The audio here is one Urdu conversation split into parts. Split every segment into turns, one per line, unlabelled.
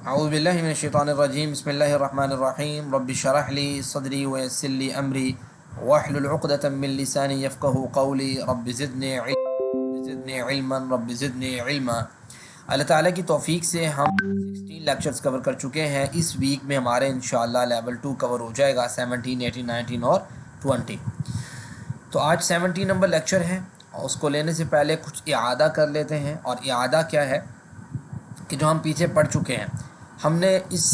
اعوذ باللہ من الشیطان الرجیم بسم اللہ الرحمن الرحیم رب اشرح لی صدری ویسر لی امری واحلل عقدۃ من لسانی یفقهوا قولی رب زدنی علما رب زدنی علما۔ اللہ تعالیٰ کی توفیق سے ہم 16 لیکچرز کور کر چکے ہیں۔ اس ویک میں ہمارے انشاءاللہ لیول 2 کور ہو جائے گا، 17، 18، 19 اور 20۔ تو آج 17 نمبر لیکچر ہے، اور اس کو لینے سے پہلے کچھ اعادہ کر لیتے ہیں۔ اور اعادہ کیا ہے کہ جو ہم پیچھے پڑھ چکے ہیں، ہم نے اس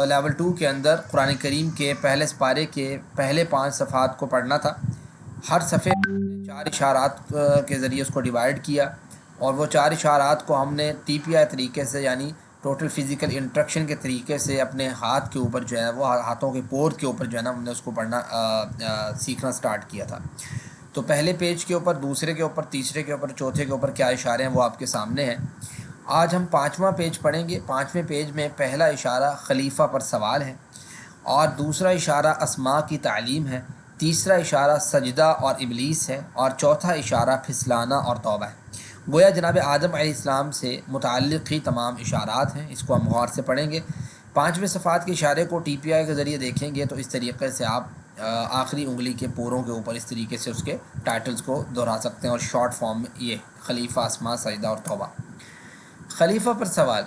لیول 2 کے اندر قرآن کریم کے پہلے سپارے کے پہلے 5 صفحات کو پڑھنا تھا۔ ہر صفحے میں 4 اشارات کے ذریعے اس کو ڈیوائیڈ کیا، اور وہ 4 اشارات کو ہم نے ٹی پی آئی طریقے سے، یعنی ٹوٹل فزیکل انٹریکشن کے طریقے سے اپنے ہاتھ کے اوپر جو ہے، وہ ہاتھوں کے پور کے اوپر جو ہے نا، ہم نے اس کو پڑھنا سیکھنا سٹارٹ کیا تھا۔ تو پہلے پیج کے اوپر، دوسرے کے اوپر، تیسرے کے اوپر، چوتھے کے اوپر کیا اشارے ہیں وہ آپ کے سامنے ہیں۔ آج ہم 5واں پیج پڑھیں گے۔ 5ویں پیج میں پہلا اشارہ خلیفہ پر سوال ہے، اور دوسرا اشارہ اسماء کی تعلیم ہے، تیسرا اشارہ سجدہ اور ابلیس ہے، اور چوتھا اشارہ پھسلانا اور توبہ ہے۔ گویا جناب آدم علیہ السلام سے متعلق ہی تمام اشارات ہیں۔ اس کو ہم غور سے پڑھیں گے۔ 5ویں صفحات کے اشارے کو ٹی پی آئی کے ذریعے دیکھیں گے تو اس طریقے سے آپ آخری انگلی کے پوروں کے اوپر اس طریقے سے اس کے ٹائٹلز کو دہرا سکتے ہیں، اور شارٹ فارم میں یہ خلیفہ، اسماء، سجدہ اور توبہ۔ خلیفہ پر سوال،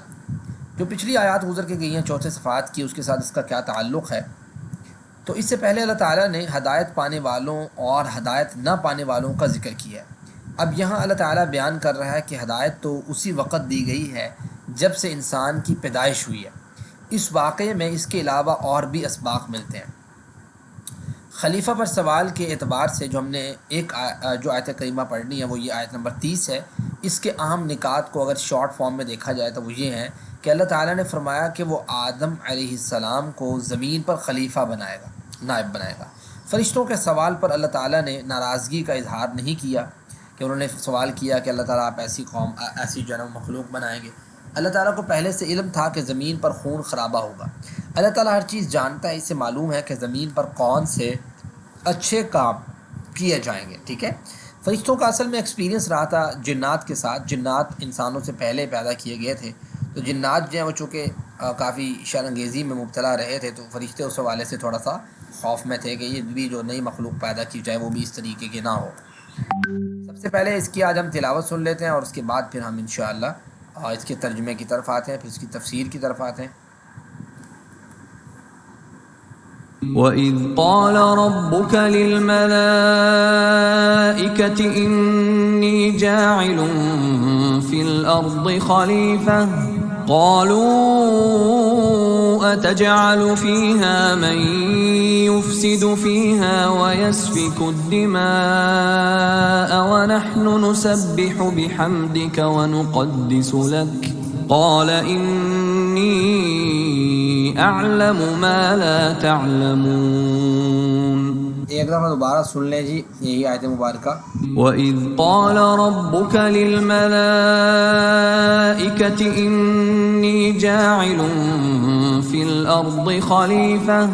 جو پچھلی آیات گزر کے گئی ہیں چوتھے صفحات کی، اس کے ساتھ اس کا کیا تعلق ہے؟ تو اس سے پہلے اللہ تعالیٰ نے ہدایت پانے والوں اور ہدایت نہ پانے والوں کا ذکر کیا ہے۔ اب یہاں اللہ تعالیٰ بیان کر رہا ہے کہ ہدایت تو اسی وقت دی گئی ہے جب سے انسان کی پیدائش ہوئی ہے۔ اس واقعے میں اس کے علاوہ اور بھی اسباق ملتے ہیں۔ خلیفہ پر سوال کے اعتبار سے جو ہم نے جو آیت کریمہ پڑھنی ہے وہ یہ آیت نمبر 30 ہے۔ اس کے اہم نکات کو اگر شارٹ فارم میں دیکھا جائے تو وہ یہ ہیں کہ اللہ تعالیٰ نے فرمایا کہ وہ آدم علیہ السلام کو زمین پر خلیفہ بنائے گا، نائب بنائے گا۔ فرشتوں کے سوال پر اللہ تعالیٰ نے ناراضگی کا اظہار نہیں کیا کہ انہوں نے سوال کیا کہ اللہ تعالیٰ آپ ایسی قوم، ایسی جنم مخلوق بنائیں گے۔ اللہ تعالیٰ کو پہلے سے علم تھا کہ زمین پر خون خرابہ ہوگا۔ اللہ تعالیٰ ہر چیز جانتا ہے، اس سے معلوم ہے کہ زمین پر کون سے اچھے کام کیے جائیں گے، ٹھیک ہے۔ فرشتوں کا اصل میں ایکسپیرینس رہا تھا جنات کے ساتھ۔ جنات انسانوں سے پہلے پیدا کیے گئے تھے، تو جنات جو ہیں وہ چونکہ کافی شر انگیزی میں مبتلا رہے تھے، تو فرشتے اس حوالے سے تھوڑا سا خوف میں تھے کہ یہ بھی جو نئی مخلوق پیدا کی جائے وہ بھی اس طریقے کی نہ ہو۔ سب سے پہلے اس کی آج ہم تلاوت سن لیتے ہیں، اور اس کے بعد پھر ہم انشاءاللہ اس کے ترجمے کی طرف آتے ہیں، پھر اس کی تفسیر کی طرف آتے ہیں۔
وَإِذْ قَالَ رَبُّكَ لِلْمَلَائِكَةِ إِنِّي جَاعِلٌ فِي الْأَرْضِ خَلِيفَةً قَالُوا أَتَجْعَلُ فِيهَا مَن يُفْسِدُ فِيهَا وَيَسْفِكُ الدِّمَاءَ وَنَحْنُ نُسَبِّحُ بِحَمْدِكَ وَنُقَدِّسُ لَكَ قَالَ إِنِّي أَعْلَمُ مَا لَا تَعْلَمُونَ۔
ایک دفعہ دوبارہ سن لیں جی یہی آیت مبارکہ۔
وَإِذْ قَالَ رَبُّكَ لِلْمَلَائِكَةِ إِنِّي جَاعِلٌ فِي الْأَرْضِ خَلِيفَةً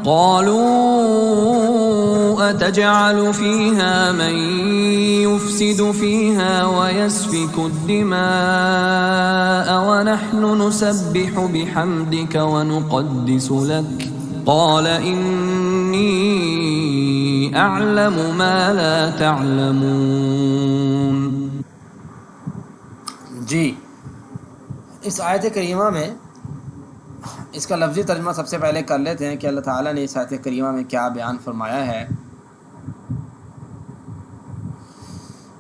قَالُوا أَتَجْعَلُ فِيهَا مَن يُفْسِدُ فِيهَا وَيَسْفِكُ الدِّمَاءَ وَنَحْنُ نُسَبِّحُ بِحَمْدِكَ وَنُقَدِّسُ لَكَ قَالَ إِنِّي أَعْلَمُ مَا لَا تَعْلَمُونَ۔
جی، اس آیت کریمہ میں اس کا لفظی ترجمہ سب سے پہلے کر لیتے ہیں کہ اللہ تعالیٰ نے اس آیت کریمہ میں کیا بیان فرمایا ہے۔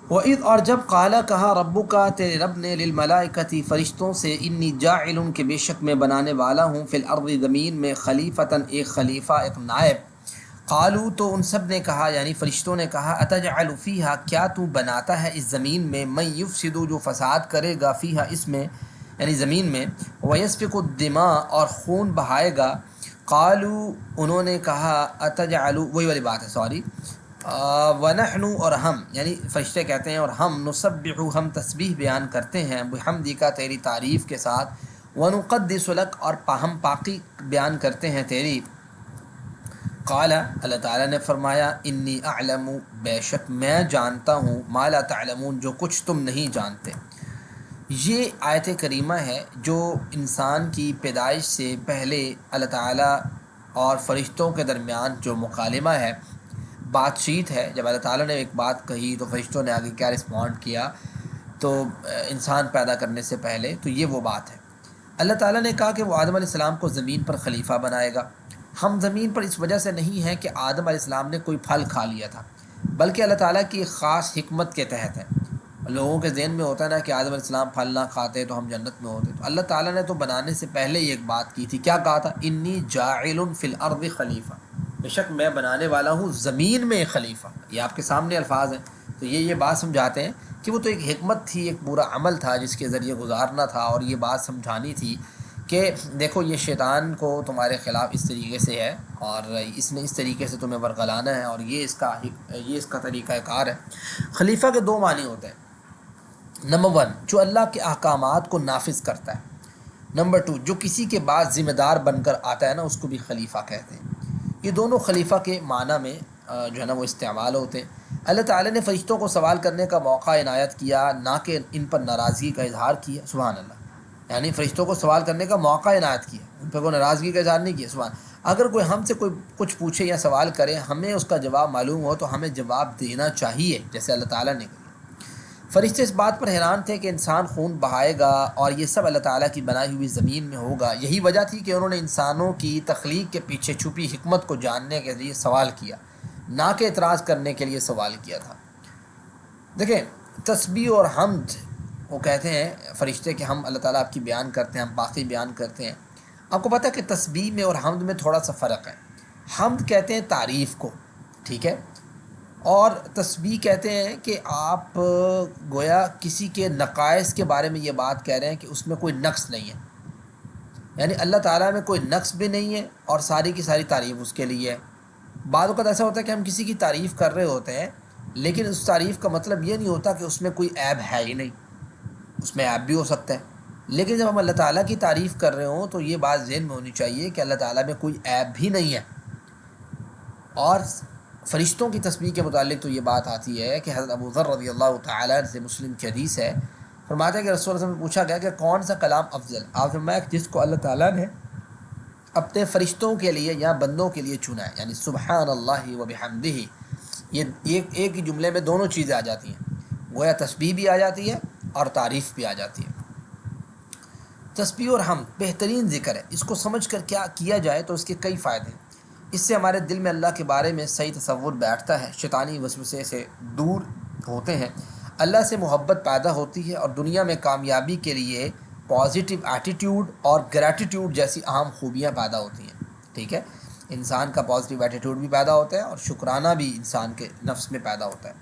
وَإِذْ، اور جب قالا کہا، ربک تیرے رب نے، للملائکۃ فرشتوں سے، انی جاعل کہ بے شک میں بنانے والا ہوں، فی الارض زمین میں، خلیفتاً ایک خلیفہ، ایک نائب۔ قالوا تو ان سب نے کہا، یعنی فرشتوں نے کہا، اتجعل فیہا کیا تو بناتا ہے اس زمین میں، من یفسد جو فساد کرے گا، فیہا اس میں یعنی زمین میں، ویسفک الدماء اور خون بہائے گا۔ قالوا انہوں نے کہا، اتجعل، وہی والی بات ہے، سوری، ونحن اور ہم، یعنی فرشتے کہتے ہیں اور ہم، نسبح ہم تسبیح بیان کرتے ہیں، بحمدک تیری تعریف کے ساتھ، ونقدس لک اور ہم پاکی بیان کرتے ہیں تیری۔ قال اللہ تعالیٰ نے فرمایا، انی اعلم بے شک میں جانتا ہوں، ما لا تعلمون جو کچھ تم نہیں جانتے۔ یہ آیت کریمہ ہے جو انسان کی پیدائش سے پہلے اللہ تعالیٰ اور فرشتوں کے درمیان جو مکالمہ ہے، بات چیت ہے. جب اللہ تعالیٰ نے ایک بات کہی تو فرشتوں نے آگے کیا رسپونڈ کیا، تو انسان پیدا کرنے سے پہلے، تو یہ وہ بات ہے. اللہ تعالیٰ نے کہا کہ وہ آدم علیہ السلام کو زمین پر خلیفہ بنائے گا. ہم زمین پر اس وجہ سے نہیں ہیں کہ آدم علیہ السلام نے کوئی پھل کھا لیا تھا، بلکہ اللہ تعالیٰ کی ایک خاص حکمت کے تحت ہے. لوگوں کے ذہن میں ہوتا ہے نا کہ آدم علیہ السلام پھل نہ کھاتے تو ہم جنت میں ہوتے. تو اللہ تعالیٰ نے تو بنانے سے پہلے یہ ایک بات کی تھی. کیا کہا تھا؟ انی جاعل فی الارض خلیفہ، بے شک میں بنانے والا ہوں زمین میں ایک خلیفہ. یہ آپ کے سامنے الفاظ ہیں. تو یہ بات سمجھاتے ہیں کہ وہ تو ایک حکمت تھی، ایک پورا عمل تھا جس کے ذریعے گزارنا تھا، اور یہ بات سمجھانی تھی کہ دیکھو یہ شیطان کو تمہارے خلاف اس طریقے سے ہے، اور اس نے اس طریقے سے تمہیں ورغلانا ہے، اور یہ اس کا طریقہ کار ہے. خلیفہ کے دو معنی ہوتے ہیں. نمبر 1، جو اللہ کے احکامات کو نافذ کرتا ہے. نمبر 2، جو کسی کے بعد ذمہ دار بن کر آتا ہے نا، اس کو بھی خلیفہ کہتے ہیں. یہ دونوں خلیفہ کے معنی میں جو ہے نا وہ استعمال ہوتے ہیں. اللہ تعالیٰ نے فرشتوں کو سوال کرنے کا موقع عنایت کیا، نہ کہ ان پر ناراضگی کا اظہار کیا. سبحان اللہ. یعنی فرشتوں کو سوال کرنے کا موقع عنایت کیا، ان پہ کوئی ناراضگی کا اظہار نہیں کیا. سبحان. اگر کوئی ہم سے کوئی کچھ پوچھے یا سوال کرے، ہمیں اس کا جواب معلوم ہو تو ہمیں جواب دینا چاہیے، جیسے اللہ تعالیٰ نے کہا. فرشتے اس بات پر حیران تھے کہ انسان خون بہائے گا اور یہ سب اللہ تعالیٰ کی بنائی ہوئی زمین میں ہوگا. یہی وجہ تھی کہ انہوں نے انسانوں کی تخلیق کے پیچھے چھپی حکمت کو جاننے کے لیے سوال کیا، نہ کہ اعتراض کرنے کے لیے سوال کیا تھا. دیکھیں، تسبیح اور حمد، وہ کہتے ہیں فرشتے کہ ہم اللہ تعالیٰ آپ کی بیان کرتے ہیں، ہم باقی بیان کرتے ہیں. آپ کو پتہ ہے کہ تسبیح میں اور حمد میں تھوڑا سا فرق ہے. حمد کہتے ہیں تعریف کو، ٹھیک ہے، اور تسبیح کہتے ہیں کہ آپ گویا کسی کے نقائص کے بارے میں یہ بات کہہ رہے ہیں کہ اس میں کوئی نقص نہیں ہے. یعنی اللہ تعالیٰ میں کوئی نقص بھی نہیں ہے اور ساری کی ساری تعریف اس کے لیے ہے. بعض اوقات ایسا ہوتا ہے کہ ہم کسی کی تعریف کر رہے ہوتے ہیں، لیکن اس تعریف کا مطلب یہ نہیں ہوتا کہ اس میں کوئی عیب ہے ہی نہیں. اس میں عیب بھی ہو سکتا ہے. لیکن جب ہم اللہ تعالیٰ کی تعریف کر رہے ہوں تو یہ بات ذہن میں ہونی چاہیے کہ اللہ تعالیٰ میں کوئی عیب بھی نہیں ہے. اور فرشتوں کی تسبیح کے متعلق تو یہ بات آتی ہے کہ حضرت ابو ذر رضی اللہ تعالیٰ سے مسلم کی حدیث ہے، فرماتے ہیں کہ رسول اللہ صلی اللہ علیہ وسلم سے پوچھا گیا کہ کون سا کلام افضل. آپ فرمایا کہ جس کو اللہ تعالیٰ نے اپنے فرشتوں کے لیے یا بندوں کے لیے چنا ہے. یعنی سبحان اللہ و بحمدہ، یہ ایک ہی جملے میں دونوں چیزیں آ جاتی ہیں. گویا تسبیح بھی آ جاتی ہے اور تعریف بھی آ جاتی ہے. تسبیح اور حمد بہترین ذکر ہے. اس کو سمجھ کر کیا کیا جائے تو اس کے کئی فائدے ہیں. اس سے ہمارے دل میں اللہ کے بارے میں صحیح تصور بیٹھتا ہے، شیطانی وسوسے سے دور ہوتے ہیں، اللہ سے محبت پیدا ہوتی ہے، اور دنیا میں کامیابی کے لیے پازیٹیو ایٹیٹیوڈ اور گریٹیٹیوڈ جیسی اہم خوبیاں پیدا ہوتی ہیں. ٹھیک ہے، انسان کا پازیٹیو ایٹیٹیوڈ بھی پیدا ہوتا ہے اور شکرانہ بھی انسان کے نفس میں پیدا ہوتا ہے.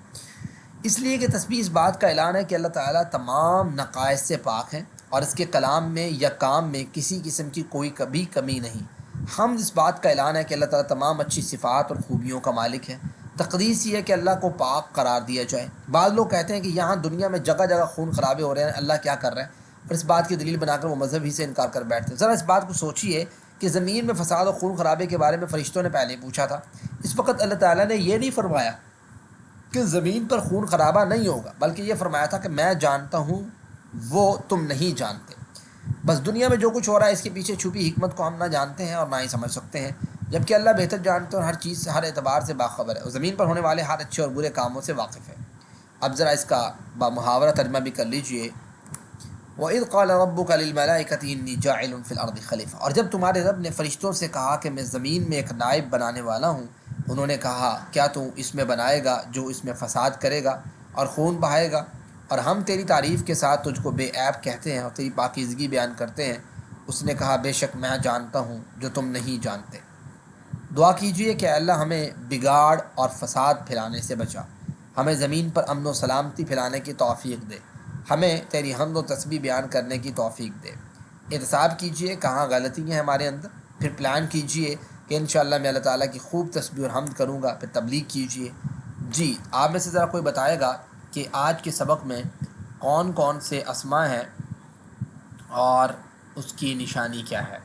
اس لیے کہ تسبیح اس بات کا اعلان ہے کہ اللہ تعالیٰ تمام نقائص سے پاک ہیں اور اس کے کلام میں یا کام میں کسی قسم کی کوئی کبھی کمی نہیں. حمد اس بات کا اعلان ہے کہ اللہ تعالیٰ تمام اچھی صفات اور خوبیوں کا مالک ہے. تقدیس یہ ہے کہ اللہ کو پاک قرار دیا جائے. بعض لوگ کہتے ہیں کہ یہاں دنیا میں جگہ جگہ خون خرابے ہو رہے ہیں، اللہ کیا کر رہا ہے، اور اس بات کی دلیل بنا کر وہ مذہب ہی سے انکار کر بیٹھتے ہیں. ذرا اس بات کو سوچیے کہ زمین میں فساد اور خون خرابے کے بارے میں فرشتوں نے پہلے پوچھا تھا. اس وقت اللہ تعالیٰ نے یہ نہیں فرمایا کہ زمین پر خون خرابہ نہیں ہوگا، بلکہ یہ فرمایا تھا کہ میں جانتا ہوں وہ تم نہیں جانتے. بس دنیا میں جو کچھ ہو رہا ہے اس کے پیچھے چھپی حکمت کو ہم نہ جانتے ہیں اور نہ ہی سمجھ سکتے ہیں، جبکہ اللہ بہتر جانتے ہیں اور ہر چیز سے ہر اعتبار سے باخبر ہے، اور زمین پر ہونے والے ہر اچھے اور برے کاموں سے واقف ہے. اب ذرا اس کا محاورہ ترجمہ بھی کر لیجئے. وَإِذْ قَالَ رَبُّكَ لِلْمَلَائِكَةِ إِنِّي جَاعِلٌ فِي الْأَرْضِ خَلِيفَةً، اور جب تمہارے رب نے فرشتوں سے کہا کہ میں زمین میں ایک نائب بنانے والا ہوں، انہوں نے کہا کیا تو اس میں بنائے گا جو اس میں فساد کرے گا اور خون بہائے گا، اور ہم تیری تعریف کے ساتھ تجھ کو بے عیب کہتے ہیں اور تیری پاکیزگی بیان کرتے ہیں. اس نے کہا بے شک میں جانتا ہوں جو تم نہیں جانتے. دعا کیجئے کہ اللہ ہمیں بگاڑ اور فساد پھیلانے سے بچا، ہمیں زمین پر امن و سلامتی پھیلانے کی توفیق دے، ہمیں تیری حمد و تسبیح بیان کرنے کی توفیق دے. احتساب کیجئے کہاں غلطی ہیں ہمارے اندر، پھر پلان کیجئے کہ انشاءاللہ میں اللہ تعالیٰ کی خوب تسبیح اور حمد کروں گا. پھر تبلیغ کیجئے. جی آپ میں سے ذرا کوئی بتائے گا کہ آج کے سبق میں کون کون سے اسماء ہیں اور اس کی نشانی کیا ہے؟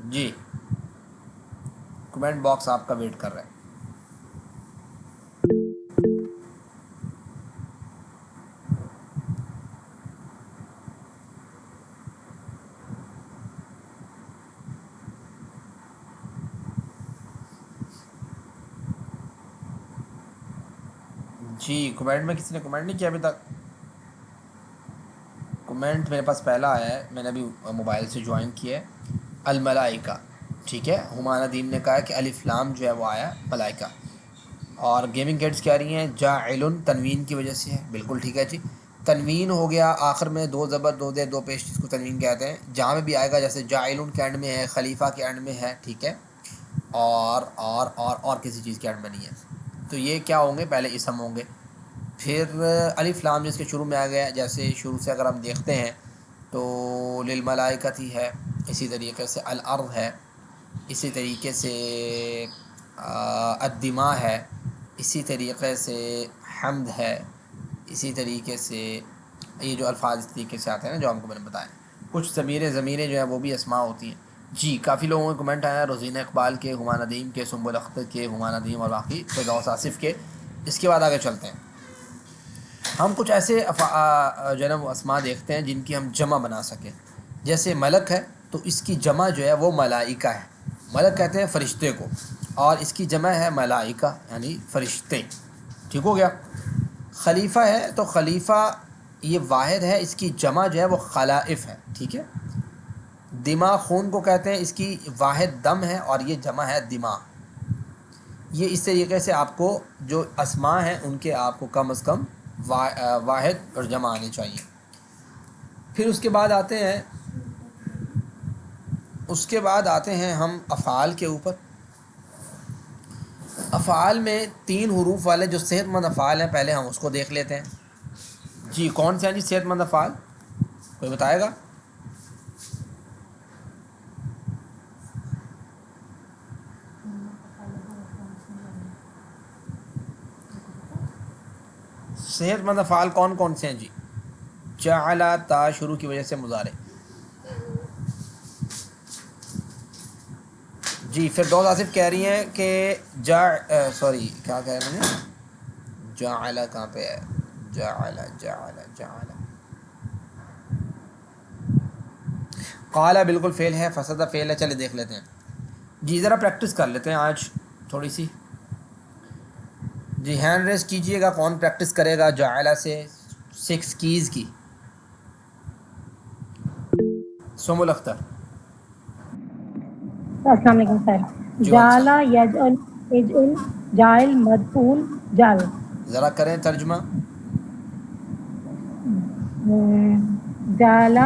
جی کمنٹ باکس آپ کا ویٹ کر رہا ہے. جی کمنٹ میں کسی نے کمنٹ نہیں کیا ابھی تک؟ کمنٹ میرے پاس پہلا آیا ہے، میں نے ابھی موبائل سے جوائن کیا ہے، الملائکہ، ٹھیک ہے، ہمایوں ندیم نے کہا کہ الف لام جو ہے وہ آیا ملائکہ، اور گیمنگ کیڈس کہہ رہی ہیں جاعل تنوین کی وجہ سے ہے، بالکل ٹھیک ہے جی، تنوین ہو گیا آخر میں، دو زبر دو زیر دو پیش، جس کو تنوین کہتے ہیں، جہاں میں بھی آئے گا، جیسے جاعل کے اینڈ میں ہے، خلیفہ کے اینڈ میں ہے، ٹھیک ہے، اور کسی چیز کے اینڈ میں نہیں ہے، تو یہ کیا ہوں گے؟ پہلے اسم ہوں گے، پھر الف لام جس کے شروع میں آ گیا، جیسے شروع سے اگر ہم دیکھتے ہیں تو للملائکتی ہے، اسی طریقے سے الارض ہے، اسی طریقے سے الدماء ہے، اسی طریقے سے حمد ہے، اسی طریقے سے یہ جو الفاظ اس طریقے سے آتے ہیں نا جو ہم کو میں نے بتایا، کچھ ضمیریں جو ہیں وہ بھی اسماء ہوتی ہیں۔ جی کافی لوگوں کے کمنٹ آیا، روزینہ اقبال کے، ہمایوں ندیم کے، سنبل اختر کے، ہمایوں ندیم اور باقی فردوس آصف کے۔ اس کے بعد آگے چلتے ہیں، ہم کچھ ایسے جو ہے نا وہ اسماء دیکھتے ہیں جن کی ہم جمع بنا سکیں، جیسے ملک ہے تو اس کی جمع جو ہے وہ ملائکہ ہے، ملک کہتے ہیں فرشتے کو، اور اس کی جمع ہے ملائکہ یعنی فرشتے، ٹھیک ہو گیا۔ خلیفہ ہے تو خلیفہ یہ واحد ہے، اس کی جمع جو ہے وہ خلائف ہے، ٹھیک ہے۔ دماغ خون کو کہتے ہیں، اس کی واحد دم ہے اور یہ جمع ہے دماغ۔ یہ اس طریقے سے آپ کو جو اسماء ہیں ان کے آپ کو کم از کم واحد اور جمع آنے چاہیے۔ پھر اس کے بعد آتے ہیں ہم افعال کے اوپر۔ افعال میں 3 حروف والے جو صحت مند افعال ہیں، پہلے ہم اس کو دیکھ لیتے ہیں۔ جی کون سے ہیں جی صحت مند افعال؟ کوئی بتائے گا؟ صحت مند افعال کون کون سے ہیں جی؟ جعل تا شروع کی وجہ سے مضارع۔ جی فردوس آصف کہہ رہی ہیں کہ سوری کیا کہہ رہے ہیں، جعل کہاں پہ ہے؟ جعل قال بالکل فعل ہے، فسد فعل ہے، چلے دیکھ لیتے ہیں جی، ذرا پریکٹس کر لیتے ہیں آج تھوڑی سی۔ جی ہینڈ ریز کیجئے گا، کون پریکٹس کرے گا جعل سے 6 کیز کی؟ سنبل اختر۔
السلام علیکم سر۔
جو
جعل یجعل اجعل جاعل مفعول جعل۔
ذرا کریں ترجمہ۔
جعل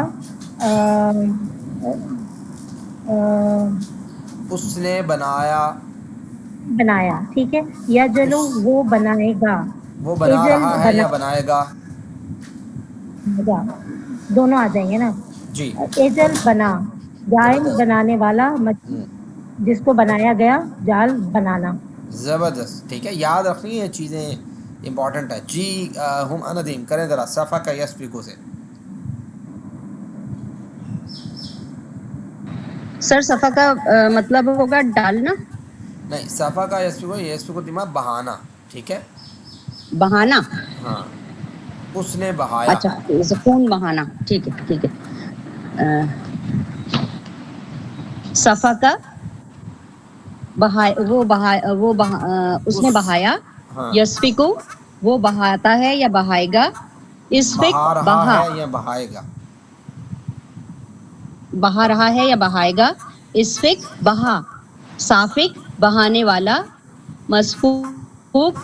اس نے بنایا،
بنایا، ٹھیک ہے۔ یجعل وہ بنائے گا،
وہ بنا
اجعل
رہا ہے یا بنائے گا؟
گا، دونوں آ جائیں گے نا۔
جی
اجعل بنا، جاعل
زبردست،
بنانے والا، جس کو بنایا گیا، جعل بنانا۔
زبردست، ٹھیک ہے، یاد رکھنی یہ چیزیں امپورٹنٹ ہے جی۔ ہم ندیم کریں ذرا صفا کا یس پیکو سے۔
سر صفا کا مطلب ہوگا ڈالنا،
نہیں، صفا کا یس پیکو دماغ بہانا، ٹھیک ہے،
بہانا،
ہاں، اس نے بہایا۔
اچھا خون بہانا، ٹھیک ہے ٹھیک ہے۔ صفا کا اس نے بہایا،
ہاں،
یسفکو وہ بہاتا ہے یا بہائے گا، اسفک
بہا رہا
بہا،
ہے یا بہائے گا؟
بہا رہا ہے یا بہائے گا، اسفک بہا، صافک بہانے والا، مسفوک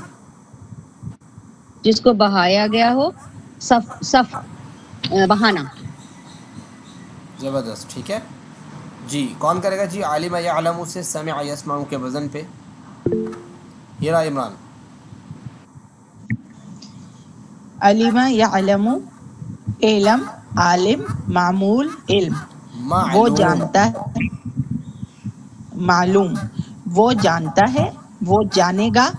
جس کو بہایا گیا ہو، صف بہانا۔
زبردست، ٹھیک ہے جی۔ کون کرے گا جی؟ عالم یعلم سے سمع یسمع کے وزن پہ، یہ رہا عمران۔
علم یعلم، علم عالم، معمول علم، وہ
معلوم،
جانتا ہے، معلوم وہ جانتا ہے، وہ جانے گا،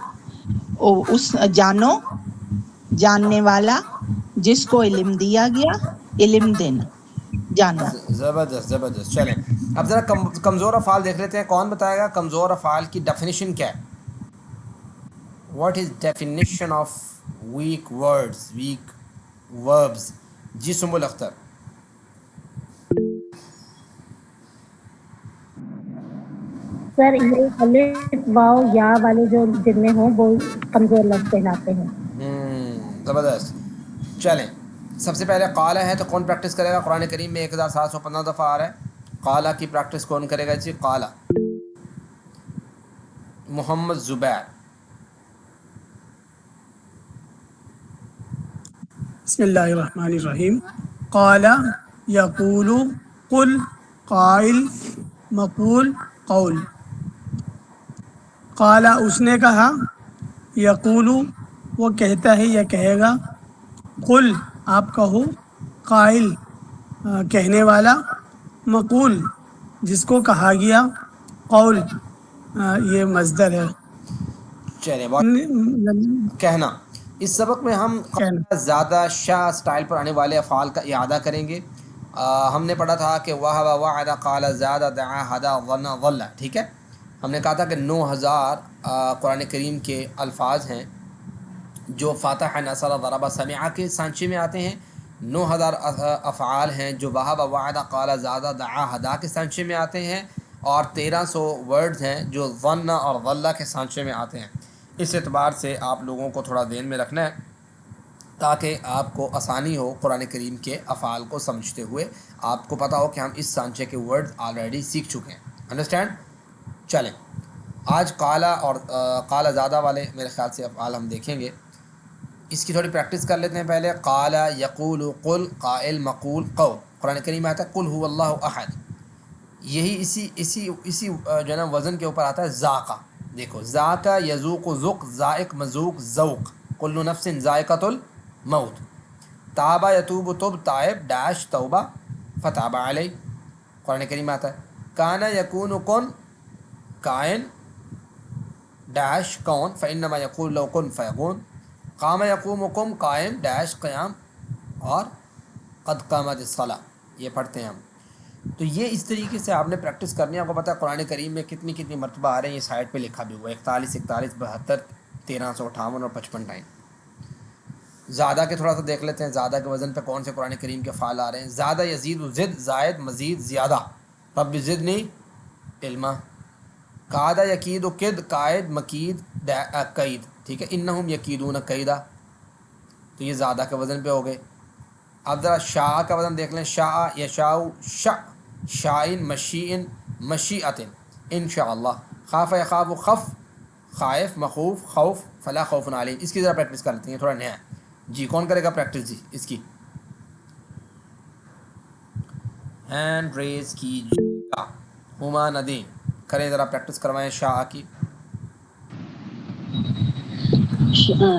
اس جانو جاننے والا، جس کو علم دیا گیا، علم دینا، جاننا۔
زبردست زبردست، چلیں اب ذرا کمزور افعال دیکھ لیتے ہیں، کون بتائے گا کمزور افعال کی ڈیفینیشن کیا ہے؟ What is definition of weak words, weak verbs? جی سنبل اختر۔
سر یہ الف واو یا والے جو جن میں ہوں وہ کمزور لفظ کہلاتے ہیں۔
زبردست. چلیں سب سے پہلے قال ہے تو کون پریکٹس کرے گا؟ قرآن کریم میں 1715 دفعہ آ رہا ہے. قال کی پریکٹس کون کرے گا جی؟ قال محمد زبیر.
بسم اللہ الرحمن الرحیم. قال یقول قل قائل مقول قول. قال اس نے کہا، یقول وہ کہتا ہے یا کہے گا، قل آپ کہو، قائل کہنے والا، مقول جس کو کہا گیا، قول یہ مصدر ہے.
چلیں کہنا. اس سبق میں ہم
کہنا.
زیادہ شاہ سٹائل پر آنے والے افعال کا اعادہ کریں گے. ہم نے پڑھا تھا کہ وہب وعد قال زاد دعا ہدا ظن ظل. ٹھیک ہے، ہم نے کہا تھا کہ 9000 قرآن کریم کے الفاظ ہیں جو فاتح نصر ضرب سمع کے سانچے میں آتے ہیں. 9000 افعال ہیں جو وہب وعد قال زاد دعا ہدا کے سانچے میں آتے ہیں، اور 1300 ورڈز ہیں جو ظن اور ظل کے سانچے میں آتے ہیں. اس اعتبار سے آپ لوگوں کو تھوڑا ذہن میں رکھنا ہے تاکہ آپ کو آسانی ہو قرآن کریم کے افعال کو سمجھتے ہوئے. آپ کو پتہ ہو کہ ہم اس سانچے کے ورڈز آلریڈی سیکھ چکے ہیں. انڈرسٹینڈ؟ چلیں آج قالا اور قالا زادہ والے میرے خیال سے افعال ہم دیکھیں گے. اس کی تھوڑی پریکٹس کر لیتے ہیں پہلے. قالا یقول قل قائل مقول قول. قرآن کریم میں آتا ہے قل هو اللہ احد. یہی اسی جو ہے نا وزن کے اوپر آتا ہے ذاقہ. دیکھو ذاقہ یذوق ذوق، ذائق مذوق ذوق، کل نفس ذائقۃ الموت. تابہ یتوب تب تائب ڈیش توبہ فتاب علیہ. قرآن کریم میں آتا ہے کانا یکون کن کائن ڈیش کون فانما یقول لو کن فیکون. قام یقوم کم قائم ڈیش قیام اور قد قامت الصلاۃ. یہ پڑھتے ہیں ہم. تو یہ اس طریقے سے آپ نے پریکٹس کرنی ہے. آپ کو پتہ ہے قرآن کریم میں کتنی مرتبہ آ رہے ہیں، یہ سائٹ پہ لکھا بھی ہوا ہے 41 41 72 1358 اور 55 ٹائم. زیادہ کے تھوڑا سا دیکھ لیتے ہیں، زیادہ کے وزن پہ کون سے قرآن کریم کے فعال آ رہے ہیں. زیادہ یزید زد، زائد مزید زیادہ. رب زدنی علما. قادہ یقید و قد قائد مقید قید. ٹھیک ہے، انہم یقیدون قیدا. تو یہ زیادہ کے وزن پہ ہو گئے. اب ذرا شاء کا وزن دیکھ لیں. شاء یشاء شاء شائن مشیئن مشیئتن انشاءاللہ. خاف یخاف خف خائف مخوف خوف فلا خوف علیہم. اس کی ذرا پریکٹس کر لیتے ہیں، تھوڑا نیا ہے. جی کون کرے گا پریکٹس جی اس کی؟ ہینڈ ریز کیجیے گا. ہما ندیم کریں ذرا پریکٹس کروائیں شاء کی.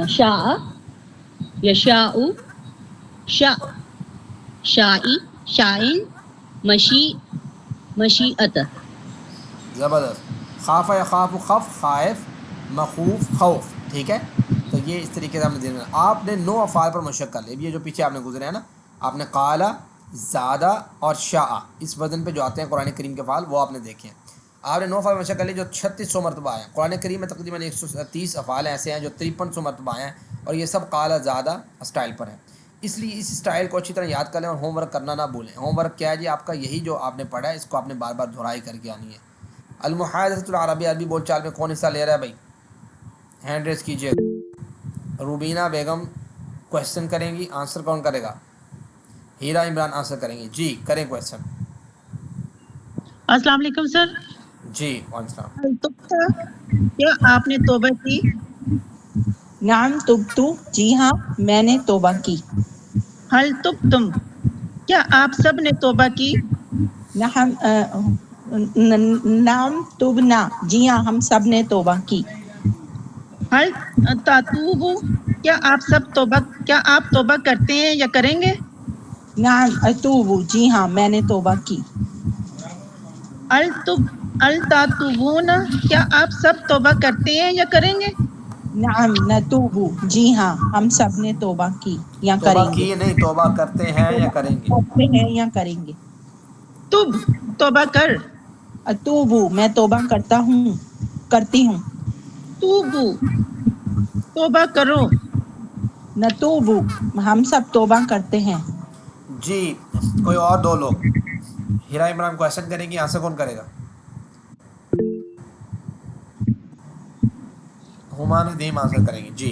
شاء یشاء شاء شائی شائن مشیئت.
زبردست. خاف یخاف خف خائف مخوف خوف. ٹھیک ہے، تو یہ اس طریقے سے ہم نے دینا. آپ نے 9 افعال پر مشق کر لیا. یہ جو پیچھے آپ نے گزرے ہیں نا، آپ نے قالا زادہ اور شاء اس وزن پہ جو آتے ہیں قرآن کریم کے افعال وہ آپ نے دیکھے ہیں. آپ نے 9 افعال مشق کر لی جو 3600 مرتبہ آئے ہیں. قرآن کریم میں تقریباً 130 افعال ایسے ہیں جو 5300 مرتبہ آئے ہیں، اور یہ سب قالا زادہ اسٹائل پر ہیں. اس لیے اس اسٹائل کو اچھی طرح یاد کر لیں اور ہوم ورک کرنا نہ بھولیں. ہوم ورک کیا ہے جی؟ آپ کا یہی جو آپ نے پڑھا ہے اس کو آپ نے بار بار دہرائی کر کے آنی ہے. المحادثۃ العربیہ عربی بول چال میں کون حصہ لے رہا ہے بھائی؟ ہینڈ ریز کیجیے. روبینہ بیگم کویشچن کریں گی. آنسر کون کرے گا؟ ہیرا عمران آنسر کریں گی. جی کریں کویشچن.
السلام علیکم سر.
جی وعلیکم السلام.
کیا آپ نے توبہ کی؟ نعم تبتو، جی ہاں میں نے توبہ کی. حل تبتم، کیا آپ سب نے توبہ کی؟ نعم تبنا، جی ہاں ہم سب نے توبہ کی. حل تاتوبو، کیا آپ توبہ کرتے ہیں یا کریں گے؟ نعم اتوبو، جی ہاں میں نے توبہ کی. التاتوبون، کیا آپ سب توبہ کرتے ہیں یا کریں گے؟ نعم نتوبو، جی ہاں ہم سب نے توبہ کی یا کریں
توبہ
گے.
کی نہیں، توبہ کرتے ہیں یا کریں گے.
کرتے ہیں یا کریں گے. تب، توبہ کر. اتوبو، میں توبہ کرتی ہوں. توبو، توبہ کرو. نتوبو، ہم سب توبہ کرتے ہیں.
جی کوئی اور 2 لوگ. ہیرا عمران کویشچن کریں گی. آنسر کون کرے گا؟ ہما ندیم آنسر کریں گی. جی